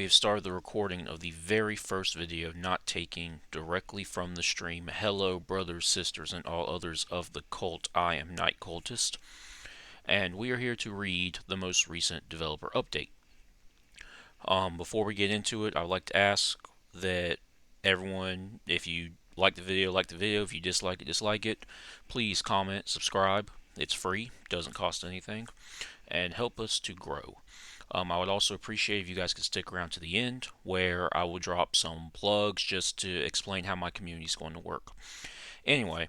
have started the recording of the very first video not taking directly from the stream. Hello, brothers, sisters, and all others of the cult. I am Night Cultist, and we are here to read the most recent developer update. Before we get into it, I would like to ask that everyone, if you like the video, like the video. If you dislike it, dislike it. Please comment, subscribe. It's free, doesn't cost anything, and help us to grow. I would also appreciate if you guys could stick around to the end, where I will drop some plugs just to explain how my community is going to work. Anyway,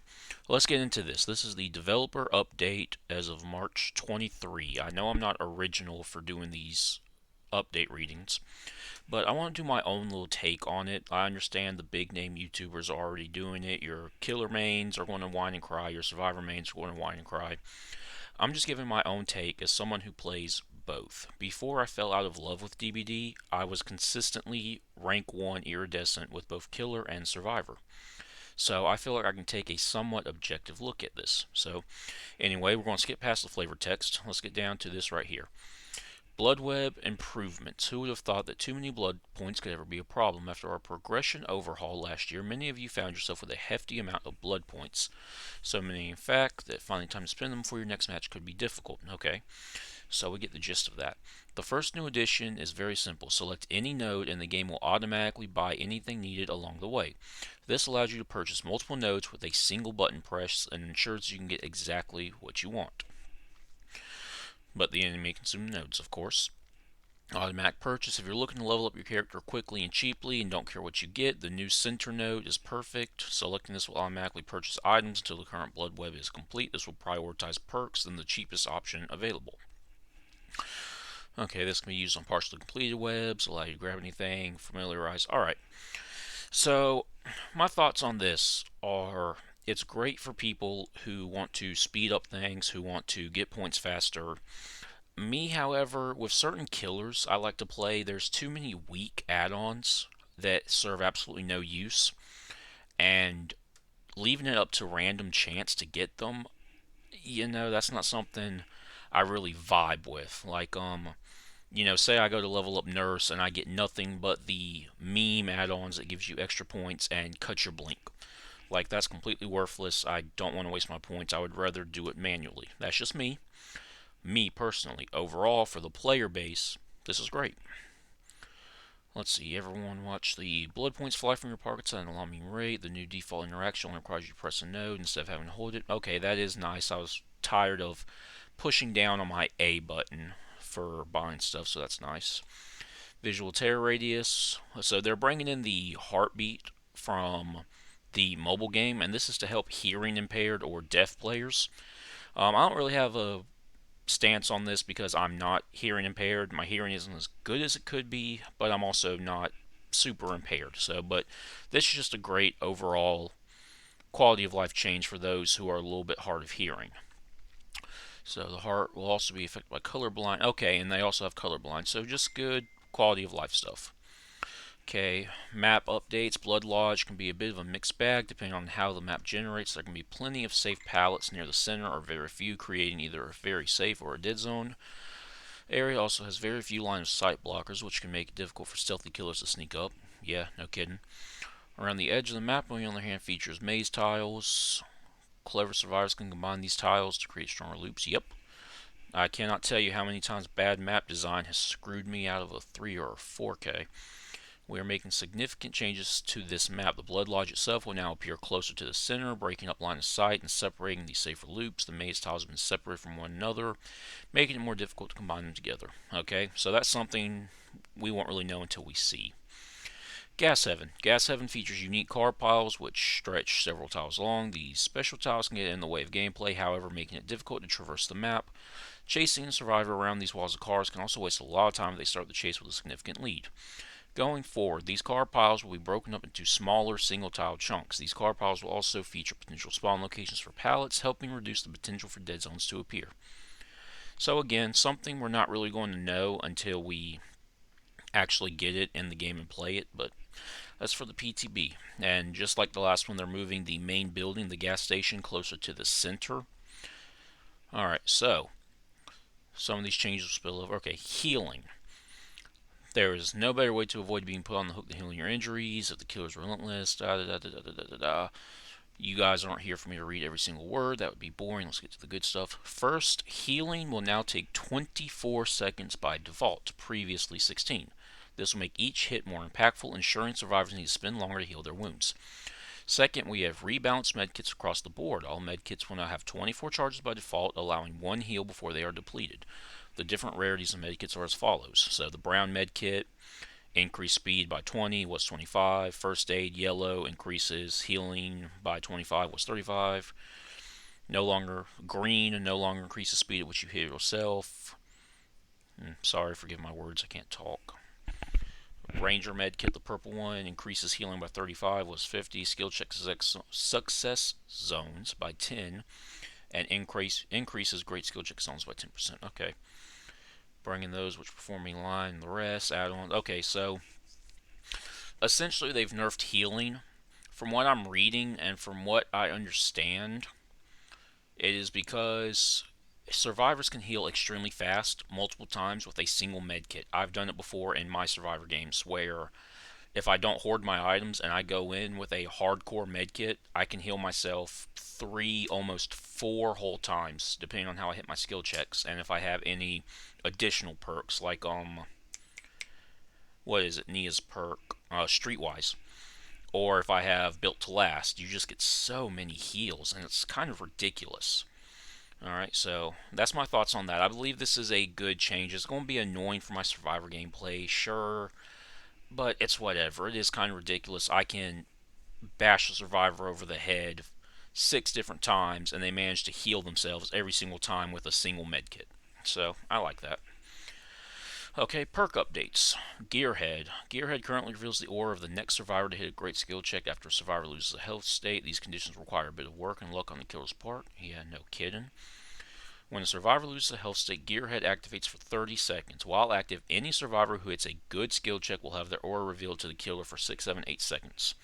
let's get into this. This is the developer update as of March 23. I know I'm not original for doing these update readings, but I want to do my own little take on it. I understand the big name YouTubers are already doing it. Your killer mains are going to whine and cry. Your survivor mains are going to whine and cry. I'm just giving my own take as someone who plays both. Before I fell out of love with DBD, I was consistently rank 1 iridescent with both killer and survivor. So I feel like I can take a somewhat objective look at this. So anyway, we're going to skip past the flavor text. Let's get down to this right here. Bloodweb improvements. Who would have thought that too many blood points could ever be a problem? After our progression overhaul last year, many of you found yourself with a hefty amount of blood points. So many, in fact, that finding time to spend them for your next match could be difficult. Okay, so we get the gist of that. The first new addition is very simple. Select any node and the game will automatically buy anything needed along the way. This allows you to purchase multiple nodes with a single button press and ensures you can get exactly what you want. But the enemy consume nodes, of course. Automatic purchase. If you're looking to level up your character quickly and cheaply and don't care what you get, the new center node is perfect. Selecting this will automatically purchase items until the current blood web is complete. This will prioritize perks than the cheapest option available. Okay, this can be used on partially completed webs, allow you to grab anything, familiarize. Alright, so my thoughts on this are it's great for people who want to speed up things, who want to get points faster. Me, however, with certain killers I like to play, there's too many weak add-ons that serve absolutely no use, and leaving it up to random chance to get them, that's not something I really vibe with. Like, say I go to level up Nurse and I get nothing but the meme add-ons that gives you extra points and cut your blink. Like, that's completely worthless. I don't want to waste my points. I would rather do it manually. That's just me. Me, personally. Overall, for the player base, this is great. Let's see, everyone watch the blood points fly from your pockets at an alarming rate. The new default interaction only requires you to press a node instead of having to hold it. Okay, that is nice. I was tired of pushing down on my A button for buying stuff, so that's nice. Visual terror radius. So they're bringing in the heartbeat from the mobile game, and this is to help hearing impaired or deaf players. I don't really have a stance on this because I'm not hearing impaired. My hearing isn't as good as it could be, but I'm also not super impaired. But this is just a great overall quality of life change for those who are a little bit hard of hearing. So the heart will also be affected by colorblind. Okay, and they also have colorblind. So just good quality of life stuff. Okay, map updates. Blood Lodge can be a bit of a mixed bag depending on how the map generates. There can be plenty of safe pallets near the center or very few, creating either a very safe or a dead zone. Area also has very few line of sight blockers, which can make it difficult for stealthy killers to sneak up. Yeah, no kidding. Around the edge of the map, on the other hand, features maze tiles. Clever survivors can combine these tiles to create stronger loops. Yep. I cannot tell you how many times bad map design has screwed me out of a 3 or a 4K. We are making significant changes to this map. The Blood Lodge itself will now appear closer to the center, breaking up line of sight and separating these safer loops. The maze tiles have been separated from one another, making it more difficult to combine them together. Okay, so that's something we won't really know until we see. Gas Heaven. Gas Heaven features unique car piles which stretch several tiles long. These special tiles can get in the way of gameplay, however, making it difficult to traverse the map. Chasing a survivor around these walls of cars can also waste a lot of time if they start the chase with a significant lead. Going forward, these car piles will be broken up into smaller single-tile chunks. These car piles will also feature potential spawn locations for pallets, helping reduce the potential for dead zones to appear. So again, something we're not really going to know until we actually get it in the game and play it, but that's for the PTB. And just like the last one, they're moving the main building, the gas station, closer to the center. Alright, so some of these changes will spill over. Okay, healing. There is no better way to avoid being put on the hook than healing your injuries. If the killer's relentless, da da da da da da da da. You guys aren't here for me to read every single word. That would be boring. Let's get to the good stuff. First, healing will now take 24 seconds by default, previously 16. This will make each hit more impactful, ensuring survivors need to spend longer to heal their wounds. Second, we have rebalanced medkits across the board. All medkits will now have 24 charges by default, allowing one heal before they are depleted. The different rarities of medkits are as follows. So the brown medkit, increase speed by 20 was 25. First aid, yellow, increases healing by 25 was 35. No longer green, no longer increases speed at which you heal yourself. Sorry, forgive my words, I can't talk. Ranger Medkit, the purple one, increases healing by 35 was 50. Skill check success zones by 10. And increases great skill check zones by 10%. Okay. Bringing those which perform in line, the rest, add on. Okay, so essentially they've nerfed healing. From what I'm reading and from what I understand, it is because survivors can heal extremely fast multiple times with a single medkit. I've done it before in my survivor games where if I don't hoard my items and I go in with a hardcore medkit, I can heal myself 3, almost 4 whole times, depending on how I hit my skill checks, and if I have any additional perks, like, what is it, Nia's perk, Streetwise, or if I have Built to Last. You just get so many heals, and it's kind of ridiculous. Alright, so that's my thoughts on that. I believe this is a good change. It's going to be annoying for my survivor gameplay, sure, but it's whatever. It is kind of ridiculous. I can bash a survivor over the head 6 different times, and they manage to heal themselves every single time with a single medkit. So, I like that. Okay, perk updates. Gearhead. Gearhead currently reveals the aura of the next survivor to hit a great skill check after a survivor loses a health state. These conditions require a bit of work and luck on the killer's part. Yeah, no kidding. When a survivor loses a health state, Gearhead activates for 30 seconds. While active, any survivor who hits a good skill check will have their aura revealed to the killer for 6, 7, 8 seconds.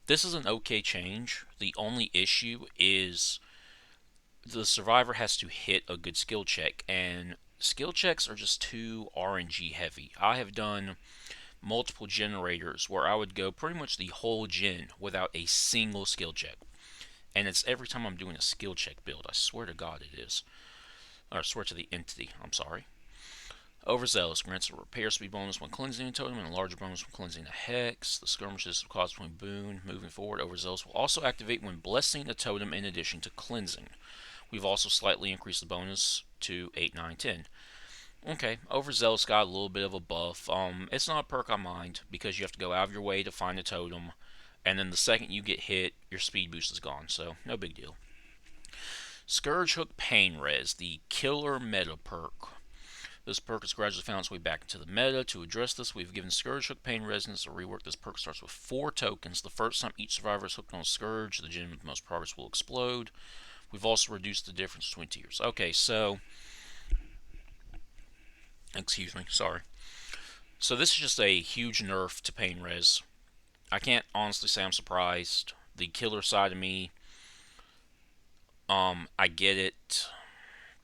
This is an okay change. The only issue is the survivor has to hit a good skill check, and skill checks are just too RNG heavy. I have done multiple generators where I would go pretty much the whole gen without a single skill check. And it's every time I'm doing a skill check build. I swear to God it is. Or I swear to the entity, I'm sorry. Overzealous grants a repair speed bonus when cleansing a totem and a larger bonus when cleansing a hex. The skirmishes caused between boon. Moving forward, Overzealous will also activate when blessing a totem in addition to cleansing. We've also slightly increased the bonus to 8, 9, 10. Okay, Overzealous got a little bit of a buff. It's not a perk I mind because you have to go out of your way to find a totem, and then the second you get hit, your speed boost is gone, so no big deal. Scourge Hook Pain Res, the killer meta perk. This perk has gradually found its way back into the meta. To address this, we've given Scourge Hook Pain Resonance a rework. This perk starts with 4 tokens. The first time each survivor is hooked on a Scourge, the gen with the most progress will explode. We've also reduced the difference between tiers. Okay, so... Excuse me, sorry. So this is just a huge nerf to Pain Res. I can't honestly say I'm surprised. The killer side of me, I get it,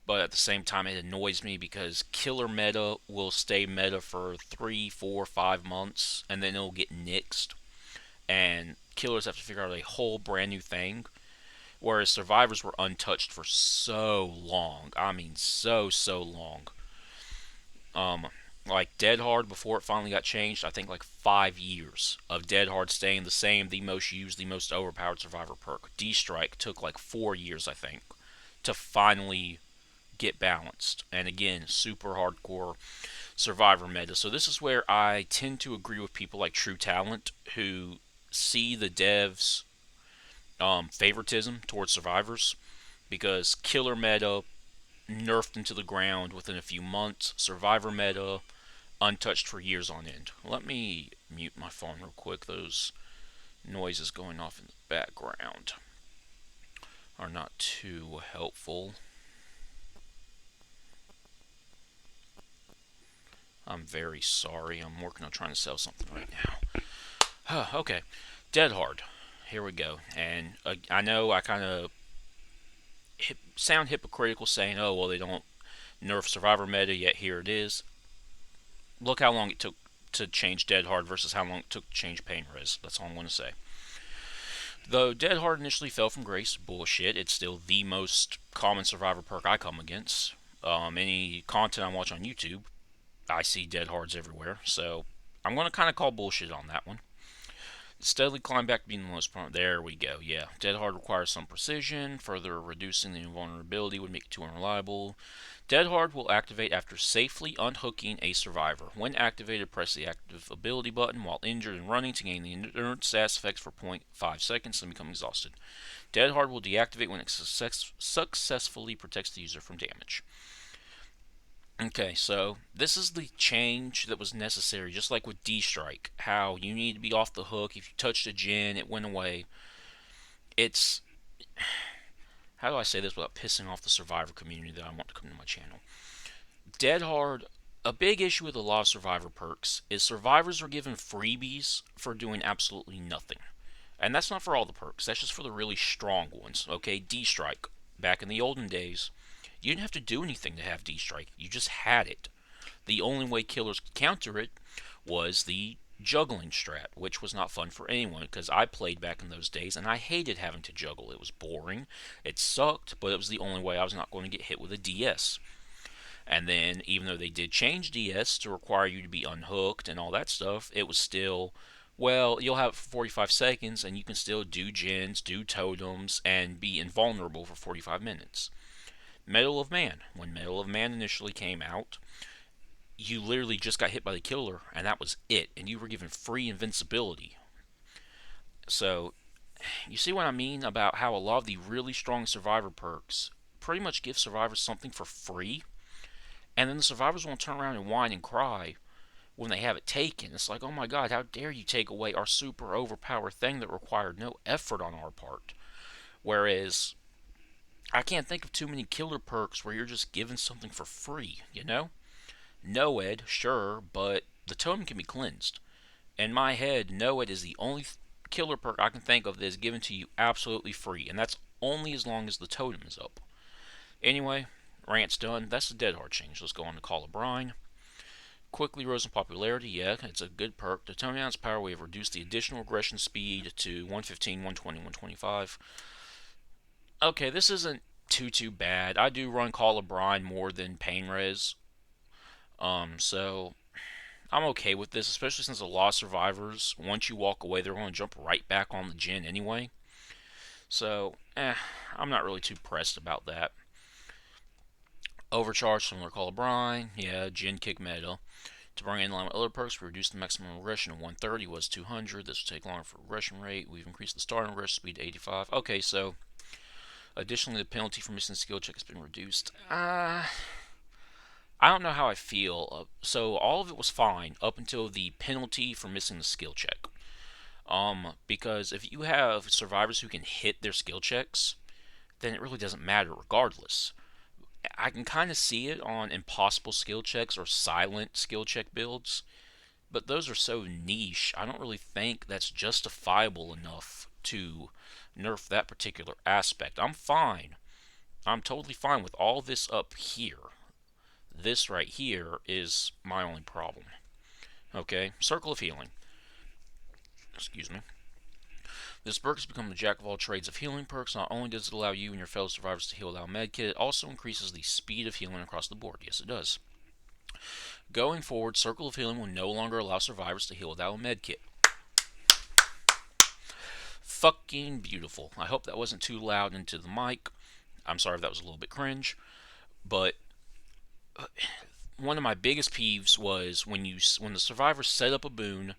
but at the same time it annoys me because killer meta will stay meta for 3, 4, 5 months and then it'll get nixed, and killers have to figure out a whole brand new thing, whereas survivors were untouched for so long. I mean so long. Like Dead Hard, before it finally got changed, I think like 5 years of Dead Hard staying the same, the most used, the most overpowered survivor perk. D-Strike took like 4 years, I think, to finally get balanced. And again, super hardcore survivor meta. So this is where I tend to agree with people like True Talent, who see the devs' favoritism towards survivors, because killer meta nerfed into the ground within a few months, survivor meta untouched for years on end. Let me mute my phone real quick. Those noises going off in the background are not too helpful. I'm very sorry. I'm working on trying to sell something right now. Okay, Dead Hard. Here we go. And I know I kind of sound hypocritical saying, oh, well, they don't nerf survivor meta, yet here it is. Look how long it took to change Dead Hard versus how long it took to change Pain Res. That's all I'm going to say. Though Dead Hard initially fell from grace, bullshit, it's still the most common survivor perk I come against. Any content I watch on YouTube, I see Dead Hards everywhere, so I'm going to kind of call bullshit on that one. Steadily climb back to being the most prone. There we go. Yeah, Dead Hard requires some precision. Further reducing the invulnerability would make it too unreliable. Dead Hard will activate after safely unhooking a survivor. When activated, press the active ability button while injured and running to gain the endurance stats effects for 0.5 seconds and become exhausted. Dead Hard will deactivate when it successfully protects the user from damage. Okay, so this is the change that was necessary, just like with D-Strike. How you need to be off the hook. If you touched a gen, it went away. It's... How do I say this without pissing off the Survivor community that I want to come to my channel? Dead Hard, a big issue with a lot of Survivor perks is survivors are given freebies for doing absolutely nothing. And that's not for all the perks, that's just for the really strong ones. Okay, D-Strike. Back in the olden days, you didn't have to do anything to have D-Strike, you just had it. The only way killers could counter it was the juggling strat, which was not fun for anyone because I played back in those days and I hated having to juggle. It was boring, it sucked, but it was the only way I was not going to get hit with a DS. And then, even though they did change DS to require you to be unhooked and all that stuff, it was still, well, you'll have it for 45 seconds and you can still do gens, do totems, and be invulnerable for 45 minutes. Medal of Man. When Medal of Man initially came out, you literally just got hit by the killer, and that was it, and you were given free invincibility. So, you see what I mean about how a lot of the really strong survivor perks pretty much give survivors something for free, and then the survivors won't turn around and whine and cry when they have it taken. It's like, oh my god, how dare you take away our super overpowered thing that required no effort on our part. Whereas, I can't think of too many killer perks where you're just given something for free, you know? Noed, sure, but the Tome can be cleansed. In my head, Noed is the only killer perk I can think of that is given to you absolutely free, and that's only as long as the totem is up. Anyway, rant's done. That's the Dead Hard change. Let's go on to Call of Brine. Quickly rose in popularity, yeah, it's a good perk. To tone down its power, we have reduced the additional aggression speed to 115, 120, 125. Okay, this isn't too bad. I do run Call of Brine more than Pain Res. So I'm okay with this, especially since a lot of survivors, once you walk away, they're going to jump right back on the gen anyway. So, I'm not really too pressed about that. Overcharge, similar to Call of Brine, yeah, gen kick meta. To bring in line with other perks, we reduced the maximum regression of 130 was 200. This will take longer for regression rate. We've increased the starting regression speed to 85. Okay, so additionally, the penalty for missing the skill check has been reduced. I don't know how I feel. So all of it was fine up until the penalty for missing the skill check. Because if you have survivors who can hit their skill checks, then it really doesn't matter regardless. I can kind of see it on impossible skill checks or silent skill check builds, but those are so niche, I don't really think that's justifiable enough to nerf that particular aspect. I'm fine. I'm totally fine with all this up here. This right here is my only problem. Okay, Circle of Healing. Excuse me. This perk has become the jack of all trades of healing perks. Not only does it allow you and your fellow survivors to heal without Medkit, it also increases the speed of healing across the board. Yes, it does. Going forward, Circle of Healing will no longer allow survivors to heal without a Medkit. Fucking beautiful. I hope that wasn't too loud into the mic. I'm sorry if that was a little bit cringe, but one of my biggest peeves was when the survivors set up a boon.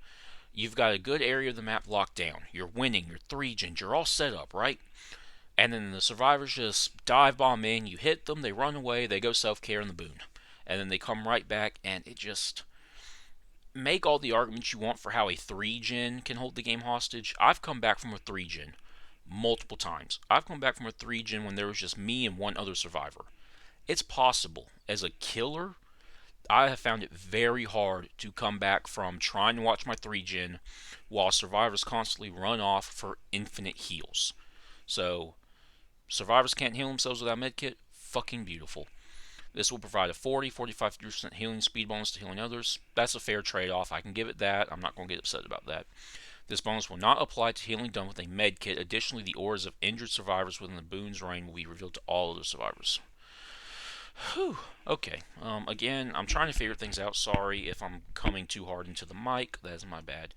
You've got a good area of the map locked down. You're winning. You're 3-gens. You're all set up, right? And then the survivors just dive bomb in. You hit them. They run away. They go self-care in the boon. And then they come right back. And it just... Make all the arguments you want for how a 3-gen can hold the game hostage. I've come back from a 3-gen multiple times. I've come back from a 3-gen when there was just me and one other survivor. It's possible. As a killer, I have found it very hard to come back from trying to watch my 3-gen while survivors constantly run off for infinite heals. So, survivors can't heal themselves without medkit? Fucking beautiful. This will provide a 40-45% healing speed bonus to healing others. That's a fair trade-off. I can give it that. I'm not going to get upset about that. This bonus will not apply to healing done with a medkit. Additionally, the auras of injured survivors within the boon's range will be revealed to all other survivors. Whew. Okay. Again, I'm trying to figure things out. Sorry if I'm coming too hard into the mic. That is my bad.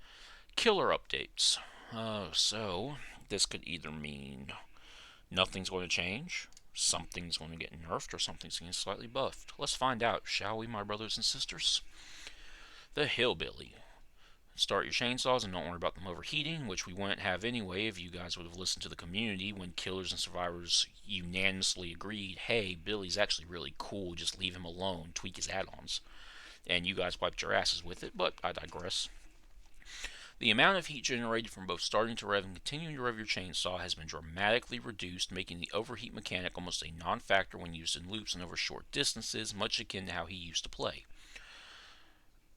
Killer updates. So, this could either mean nothing's going to change, something's going to get nerfed, or something's going to get slightly buffed. Let's find out, shall we, my brothers and sisters? The Hillbilly. Start your chainsaws and don't worry about them overheating, which we wouldn't have anyway if you guys would have listened to the community when killers and survivors unanimously agreed, hey, Billy's actually really cool, just leave him alone, tweak his add-ons. And you guys wiped your asses with it, but I digress. The amount of heat generated from both starting to rev and continuing to rev your chainsaw has been dramatically reduced, making the overheat mechanic almost a non-factor when used in loops and over short distances, much akin to how he used to play.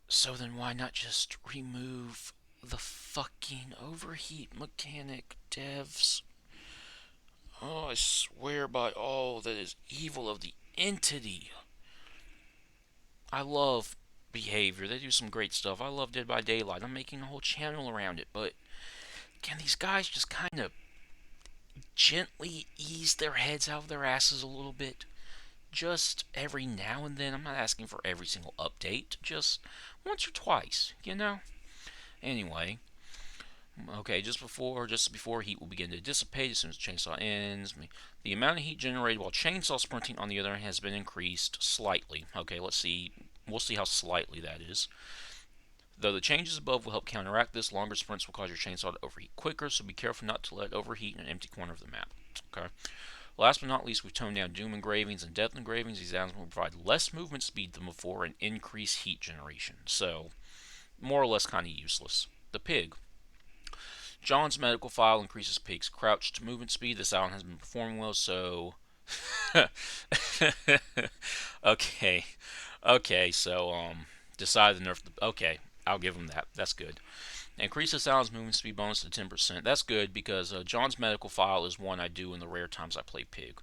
So then why not just remove the fucking overheat mechanic, devs? Oh, I swear by all that is evil of the entity. I love Behavior. They do some great stuff. I love Dead by Daylight. I'm making a whole channel around it, but can these guys just kind of gently ease their heads out of their asses a little bit? Just every now and then. I'm not asking for every single update. Just once or twice, you know? Anyway, okay, just before heat will begin to dissipate as soon as the chainsaw ends. The amount of heat generated while chainsaw sprinting, on the other hand, has been increased slightly. Okay, let's see. We'll see how slightly that is. Though the changes above will help counteract this, longer sprints will cause your chainsaw to overheat quicker, so be careful not to let it overheat in an empty corner of the map. Okay. Last but not least, we've toned down Doom engravings and Death engravings. These items will provide less movement speed than before and increase heat generation. So, more or less kind of useless. The Pig. John's medical file increases Pig's crouched movement speed. This item has been performing well, so... okay. Okay, so, decided to nerf the... Okay, I'll give him that. That's good. Increase the sound's movement speed bonus to 10%. That's good because John's medical file is one I do in the rare times I play Pig.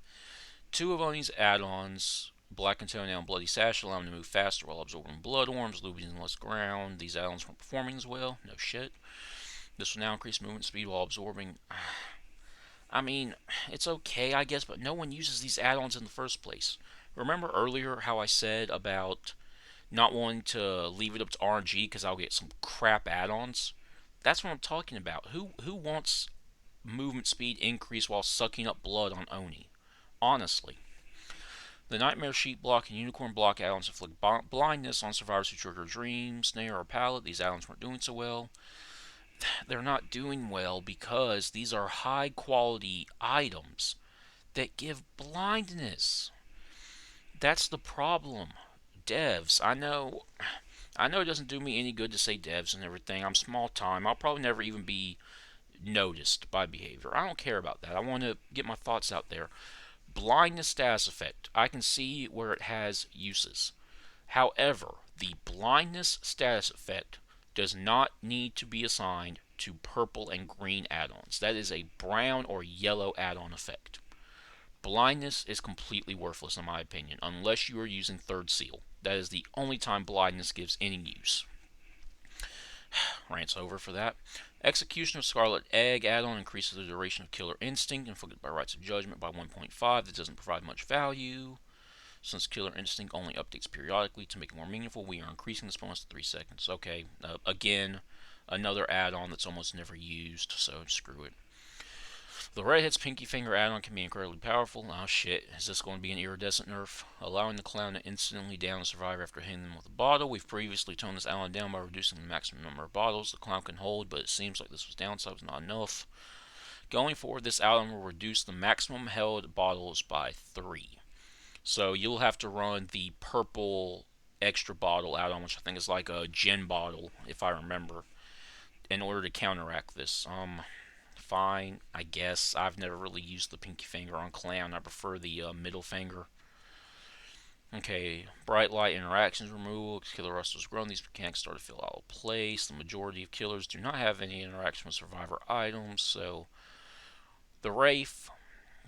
Two of these add-ons, Black and Toenail and Bloody Sash, allow him to move faster while absorbing blood worms, looping less ground. These add-ons weren't performing as well. No shit. This will now increase movement speed while absorbing. I mean, it's okay, I guess, but no one uses these add-ons in the first place. Remember earlier how I said about not wanting to leave it up to RNG because I'll get some crap add-ons? That's what I'm talking about. Who wants movement speed increase while sucking up blood on Oni? Honestly. The Nightmare Sheep Block and Unicorn Block add-ons inflict blindness on survivors who trigger Dream, Snare, or Pallet. These add-ons weren't doing so well. They're not doing well because these are high-quality items that give blindness. That's the problem. Devs, I know it doesn't do me any good to say devs and everything. I'm small time. I'll probably never even be noticed by Behavior. I don't care about that. I want to get my thoughts out there. Blindness status effect. I can see where it has uses. However, the blindness status effect does not need to be assigned to purple and green add-ons. That is a brown or yellow add-on effect. Blindness is completely worthless in my opinion, unless you are using Third Seal. That is the only time blindness gives any use. Rant's over for that. Execution of Scarlet Egg add-on increases the duration of Killer Instinct inflicted by Rites of Judgment by 1.5. That doesn't provide much value. Since Killer Instinct only updates periodically, to make it more meaningful, we are increasing this bonus to 3 seconds. Okay, again, another add-on that's almost never used, so screw it. The Redhead's Pinky Finger add-on can be incredibly powerful. Oh shit, is this going to be an iridescent nerf? Allowing the clown to instantly down a survivor after hitting them with a bottle. We've previously toned this add-on down by reducing the maximum number of bottles the clown can hold, but it seems like this was downside was not enough. Going forward, this add-on will reduce the maximum held bottles by 3. So you'll have to run the purple extra bottle add-on, which I think is like a gin bottle, if I remember, in order to counteract this. Fine, I guess. I've never really used the pinky finger on clown. I prefer the middle finger. Okay, bright light interactions removal. Killer Rust has grown. These mechanics start to feel out of place. The majority of killers do not have any interaction with survivor items, so the Wraith.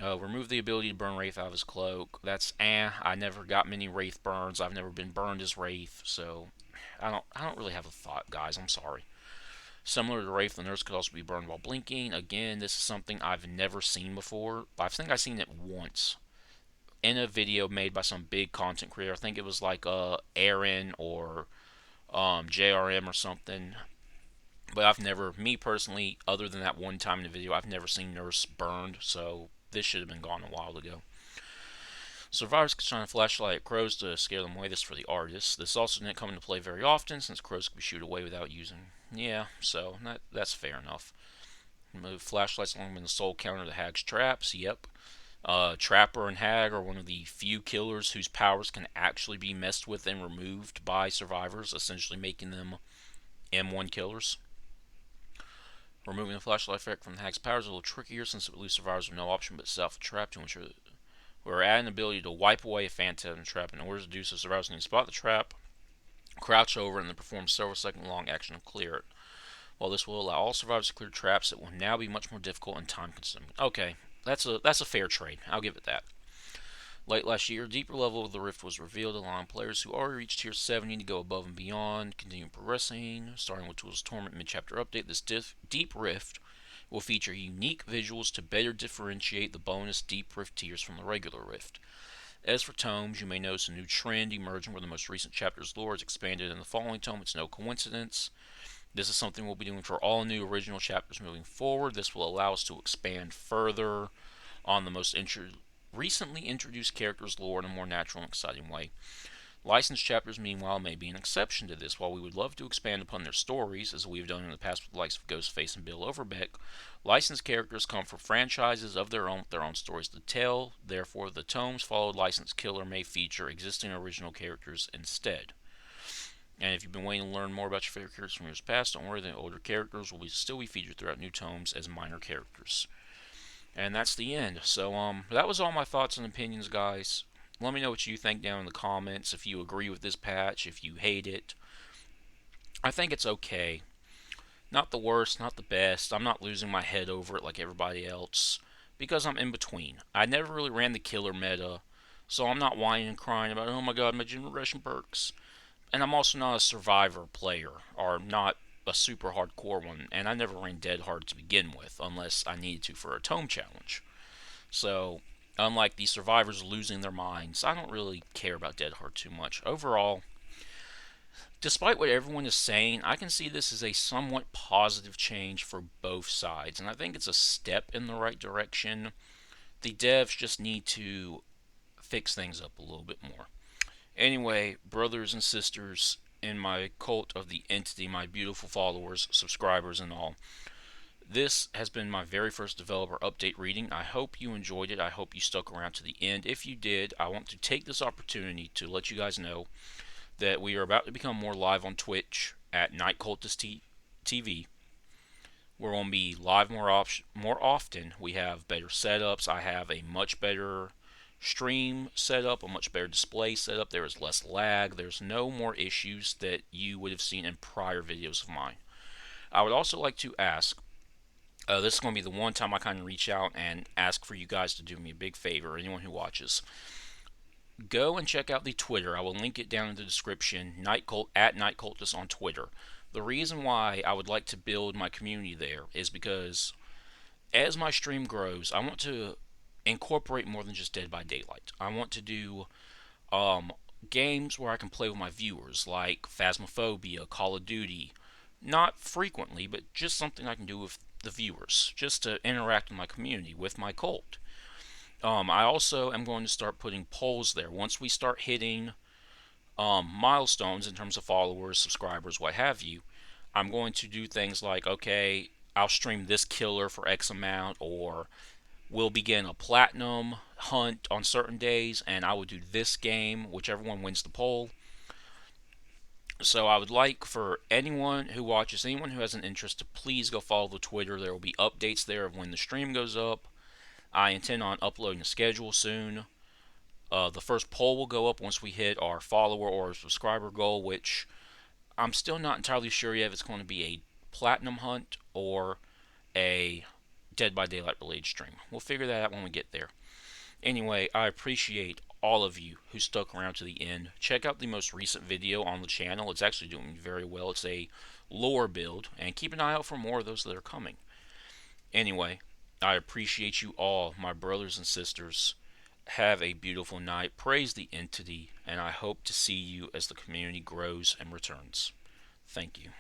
Remove the ability to burn Wraith out of his cloak. That's I never got many Wraith burns. I've never been burned as Wraith, so I don't really have a thought, guys. I'm sorry. Similar to Wraith, the Nerfs could also be burned while blinking. Again, this is something I've never seen before. I think I've seen it once in a video made by some big content creator. I think it was like Aaron or JRM or something. But I've never, me personally, other than that one time in the video, I've never seen Nerfs burned. So this should have been gone a while ago. Survivors can shine a flashlight at crows to scare them away. This for the artists. This also didn't come into play very often since crows can be shooed away without using. Yeah, so that's fair enough. Move flashlights along with the soul counter to Hag's traps. Yep. Trapper and Hag are one of the few killers whose powers can actually be messed with and removed by survivors, essentially making them M1 killers. Removing the flashlight effect from the Hag's powers is a little trickier since it leaves survivors with no option but self-trap to ensure that we're adding the ability to wipe away a phantom trap. In order to do so, survivors need to spot the trap, crouch over, and then perform several second long action to clear it. While this will allow all survivors to clear traps, it will now be much more difficult and time consuming. Okay, that's a fair trade. I'll give it that. Late last year, a deeper level of the Rift was revealed, allowing players who already reached Tier 70 to go above and beyond, continue progressing. Starting with Tools Torment mid-chapter update, this deep Rift will feature unique visuals to better differentiate the bonus Deep Rift tiers from the regular Rift. As for tomes, you may notice a new trend emerging where the most recent chapter's lore is expanded in the following tome. It's no coincidence. This is something we'll be doing for all new original chapters moving forward. This will allow us to expand further on the most recently introduced characters' lore in a more natural and exciting way. Licensed chapters, meanwhile, may be an exception to this. While we would love to expand upon their stories, as we have done in the past with the likes of Ghostface and Bill Overbeck, licensed characters come from franchises of their own stories to tell. Therefore, the tomes followed licensed killer may feature existing original characters instead. And if you've been waiting to learn more about your favorite characters from years past, don't worry, the older characters will still be featured throughout new tomes as minor characters. And that's the end. So, that was all my thoughts and opinions, guys. Let me know what you think down in the comments, if you agree with this patch, if you hate it. I think it's okay. Not the worst, not the best. I'm not losing my head over it like everybody else, because I'm in between. I never really ran the killer meta, so I'm not whining and crying about, oh my god, my generation perks. And I'm also not a survivor player, or not a super hardcore one, and I never ran dead hard to begin with, unless I needed to for a tome challenge. So, unlike the survivors losing their minds, I don't really care about dead hard too much. Overall, despite what everyone is saying, I can see this as a somewhat positive change for both sides, and I think it's a step in the right direction. The devs just need to fix things up a little bit more. Anyway, brothers and sisters in my cult of the entity, my beautiful followers, subscribers, and all, this has been my very first developer update reading. I hope you enjoyed it. I hope you stuck around to the end. If you did, I want to take this opportunity to let you guys know that we are about to become more live on Twitch at Night Cultist TV. We're going to be live more often. We have better setups. I have a much better stream setup, a much better display setup. There is less lag. There's no more issues that you would have seen in prior videos of mine. I would also like to ask, this is going to be the one time I kind of reach out and ask for you guys to do me a big favor, anyone who watches. Go and check out the Twitter. I will link it down in the description, at Night Cultist on Twitter. The reason why I would like to build my community there is because as my stream grows, I want to incorporate more than just Dead by Daylight. I want to do games where I can play with my viewers, like Phasmophobia, Call of Duty. Not frequently, but just something I can do with the viewers, just to interact with my community, with my cult. I also am going to start putting polls there. Once we start hitting milestones in terms of followers, subscribers, what have you, I'm going to do things like, okay, I'll stream this killer for X amount, or we'll begin a platinum hunt on certain days, and I will do this game, whichever one wins the poll. So I would like for anyone who watches, anyone who has an interest, to please go follow the Twitter. There will be updates there of when the stream goes up. I intend on uploading a schedule soon. The first poll will go up once we hit our follower or subscriber goal, which I'm still not entirely sure yet if it's going to be a platinum hunt or a Dead by Daylight Blade stream. We'll figure that out when we get there. Anyway, I appreciate all of you who stuck around to the end. Check out the most recent video on the channel. It's actually doing very well. It's a lore build, and keep an eye out for more of those that are coming. Anyway, I appreciate you all, my brothers and sisters. Have a beautiful night. Praise the entity, and I hope to see you as the community grows and returns. Thank you.